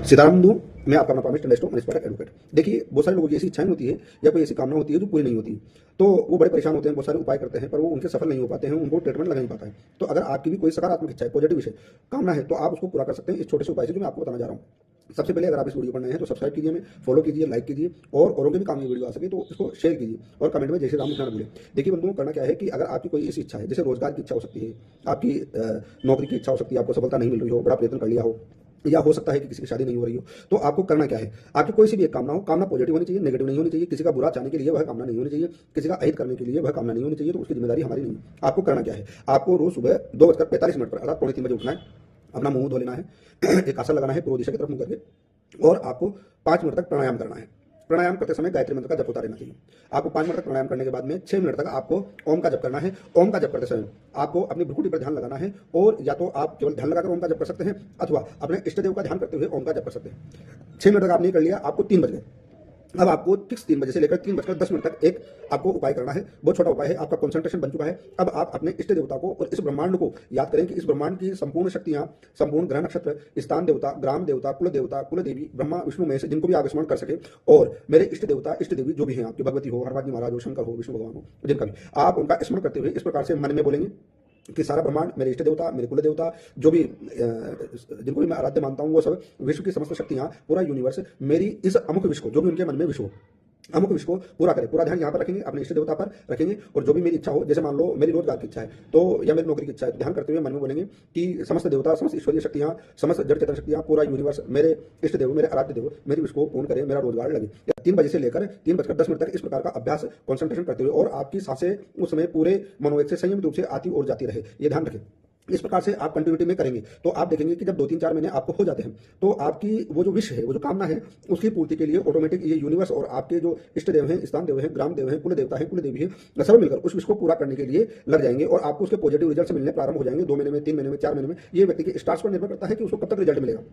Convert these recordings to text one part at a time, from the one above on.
सीताराम बंधु, मैं आपका अपना प्रॉमिस्ड इंडस्ट्रो मनीष पाठक एडवोकेट। देखिए, बहुत सारे लोगों की ऐसी इच्छाएं होती है या कोई ऐसी कामना होती है जो पूरी नहीं होती, तो वो बड़े परेशान होते हैं, बहुत सारे उपाय करते हैं, पर वो उनके सफल नहीं हो पाते हैं, उनको ट्रीटमेंट लग नहीं पाता है। तो अगर आपकी भी कोई सकारात्मक इच्छा है, पॉजिटिव विषय कामना है, तो आप उसको पूरा कर सकते हैं इस छोटे से उपाय से जो मैं आपको बताना जा रहा हूँ। सबसे पहले अगर आप इस वीडियो पर नए हैं तो सब्सक्राइब कीजिए, हमें फॉलो कीजिए, लाइक कीजिए और औरों के भी काम ये वीडियो आ सके तो इसको शेयर कीजिए और कमेंट में जय श्री राम लिखना ना भूलें। देखिए बंधुओं, करना क्या है कि अगर आपकी कोई ऐसी इच्छा है, जैसे रोजगार की इच्छा हो सकती है, आपकी नौकरी की इच्छा हो सकती है, आपको सफलता नहीं मिल रही हो, बड़ा प्रयत्न कर लिया हो, या हो सकता है कि किसी की शादी नहीं हो रही हो, तो आपको करना क्या है। आपकी कोई सी भी एक कामना हो, कामना पॉजिटिव होनी चाहिए, नेगेटिव नहीं होनी चाहिए। किसी का बुरा चाहने के लिए वह कामना नहीं होनी चाहिए, किसी का अहित करने के लिए वह कामना नहीं होनी चाहिए, तो उसकी जिम्मेदारी हमारी नहीं है। आपको करना क्या है, आपको रोज सुबह 2:45 पर अर्थात 2:45 उठना है, अपना मुंह धो लेना है, एक आसन लगाना है पूर्व दिशा की तरफ मुंह करके, और आपको 5 मिनट तक प्राणायाम करना है। प्राणायाम करते समय गायत्री मंत्र का जप होता रहना चाहिए। आपको 5 मिनट तक प्राणायाम करने के बाद में 6 मिनट तक आपको ओम का जप करना है। ओम का जप करते समय आपको अपनी भ्रुकुटी पर ध्यान लगाना है, और या तो आप केवल ध्यान लगाकर ओम का जप कर सकते हैं, अथवा अपने इष्ट देव का ध्यान करते हुए ओम का जप कर सकते हैं। 6 मिनट तक आपने कर लिया, आपको 3 बज गए। अब आपको फिक्स 3 बजे से लेकर 3:10 तक एक आपको उपाय करना है। बहुत छोटा उपाय है, आपका कंसंट्रेशन बन चुका है। अब आप अपने इष्ट देवता को और इस ब्रह्मांड को याद करें कि इस ब्रह्मांड की संपूर्ण शक्तियां, संपूर्ण ग्रह नक्षत्र, स्थान देवता, ग्राम देवता, कुल देवी, ब्रह्मा विष्णु में से जिनको भी आप स्मरण कर सके, और मेरे इष्ट देवता इष्ट देवी जो भी हैं आपकी, भगवती हो, हरवाजी महाराज हो, शंकर हो, विष्णु भगवान हो, जिनका भी आप उनका स्मरण करते हुए इस प्रकार से मन में बोलेंगे कि सारा ब्रह्मांड, मेरे इष्ट देवता, मेरे कुल देवता, जो भी जिनको भी मैं आराध्य मानता हूँ, वो सब विश्व की समस्त शक्तियां, पूरा यूनिवर्स मेरी इस अमुक विश्व को, जो भी उनके मन में विश्व हो, अमुक विश्व को पूरा करे। पूरा ध्यान यहाँ पर रखेंगे, अपने इष्ट देवता पर रखेंगे, और जो भी मेरी इच्छा हो, जैसे मान लो मेरी रोजगार की इच्छा है तो, या मेरी नौकरी की इच्छा है, तो ध्यान करते हुए मन में बोलेंगे कि समस्त देवता, समस्त ईश्वरीय शक्तियां, समस्त जड़ चेतन शक्तियां, पूरा यूनिवर्स मेरे इष्ट देव, मेरे आराध्य देव मेरी विश्व को पूर्ण करे, मेरा रोजगार लगे। 3 बजे से लेकर 3:10 तक इस प्रकार का अभ्यास कॉन्सेंट्रेशन करते हुए, और आपकी सांसें उस समय पूरे मनोवेग से संयमित रूप से आती और जाती रहे, ये ध्यान रखें। इस प्रकार से आप कंटिन्यूटी में करेंगे तो आप देखेंगे कि जब 2-3-4 महीने आपको हो जाते हैं, तो आपकी वो जो विश है, वो जो कामना है, उसकी पूर्ति के लिए ऑटोमेटिक ये यूनिवर्स और आपके जो इष्ट देव हैं, स्थान देव हैं, ग्राम देव हैं, कुल देवता है, कुल देवी है, सब मिलकर उस विश को पूरा करने के लिए लग जाएंगे, और आपको उसके पॉजिटिव रिजल्ट मिलने प्रारंभ हो जाएंगे। 2 महीने में, 3 महीने में, 4 महीने में, ये व्यक्ति के स्टार्स पर निर्भर करता है कि उसको कब तक रिजल्ट मिलेगा।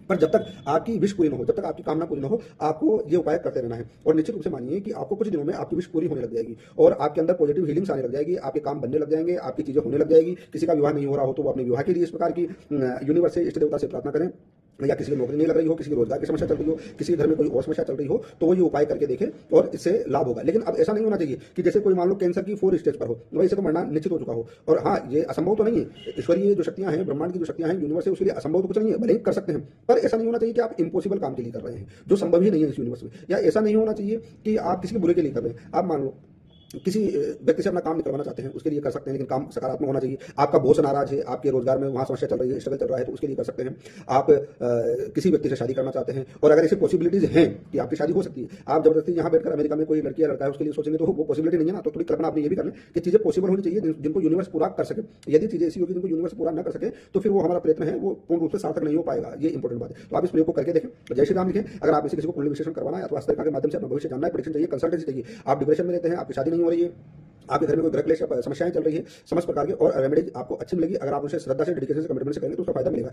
पर जब तक आपकी विश पूरी न हो, जब तक आपकी कामना पूरी न हो, आपको ये उपाय करते रहना है, और निश्चित रूप से मानिए कि आपको कुछ दिनों में आपकी विश पूरी होने लग जाएगी, और आपके अंदर पॉजिटिव हीलिंग्स आने लग जाएगी, आपके काम बनने लग जाएंगे, आपकी चीजें होने लग जाएगी। किसी का विवाह नहीं हो रहा हो तो वो अपने विवाह के लिए इस प्रकार की यूनिवर्स से, इष्ट देवता से प्रार्थना करें, या किसी की नौकरी नहीं लग रही हो, किसी की रोजगार की समस्या चल रही हो, किसी के घर में कोई और समस्या चल रही हो, तो वो ये उपाय करके देखें और इससे लाभ होगा। लेकिन अब ऐसा नहीं होना चाहिए कि जैसे कोई मान लो कैंसर की 4 स्टेज पर हो, वहीं से तो मरना निश्चित हो चुका हो। और हाँ, ये असंभव तो नहीं है, ईश्वरीय जो शक्तियां हैं, ब्रह्मांड की जो शक्तियां हैं, यूनिवर्स है, उसके लिए असंभव तो कुछ नहीं है, भले ही कर सकते हैं, पर ऐसा नहीं होना चाहिए कि आप इम्पॉसिबल काम के लिए कर रहे हैं, जो संभव ही नहीं है इस यूनिवर्स में। या ऐसा नहीं होना चाहिए कि आप किसी के बुरे के लिए कर रहे हैं। आप मान लो किसी व्यक्ति से अपना काम निकलवाना चाहते हैं, उसके लिए कर सकते हैं, लेकिन काम सकारात्मक होना चाहिए। आपका बॉस नाराज है, आपके रोजगार में वहां समस्या चल रही है, स्ट्रगल चल रहा है, तो उसके लिए कर सकते हैं। आप किसी व्यक्ति से शादी करना चाहते हैं, और अगर ऐसी पॉसिबिलिटीज हैं कि आपकी शादी हो सकती है, आप जबरदस्ती यहाँ बैठकर अमेरिका में कोई लड़की या लड़का है उसके लिए सोचेंगे तो वो पॉसिबिलिटी नहीं है ना। तो थोड़ी कल्पना आपने ये भी करना कि चीजें पॉसिबल होनी चाहिए जिनको यूनिवर्स पूरा कर सके। यदि चीजें ऐसी होगी जिनको यूनिवर्स पूरा न कर सके, तो फिर वो हमारा प्रयत्न है वो पूर्ण रूप से सार्थक नहीं हो पाएगा। ये इंपॉर्टेंट बात है। तो आप इस प्रयोग को करके देखें। जय श्री राम लिखें। अगर आप किसी को कुंडली विश्लेषण करवाना है अथवा अस्त्र के माध्यम से अपना भविष्य जानना है, प्रेडिक्शन चाहिए, कंसल्टेंसी चाहिए, आप डिप्रेशन में रहते हैं, आपकी शादी नहीं हो रही है, आपके घर में कोई ग्रह क्लेश समस्याएं चल रही है, समस्त प्रकार के और रेमेडीज आपको अच्छी मिलेगी। अगर आप उसे श्रद्धा से, डेडिकेशन से, कमिटमेंट से करेंगे तो उसका फायदा मिलेगा।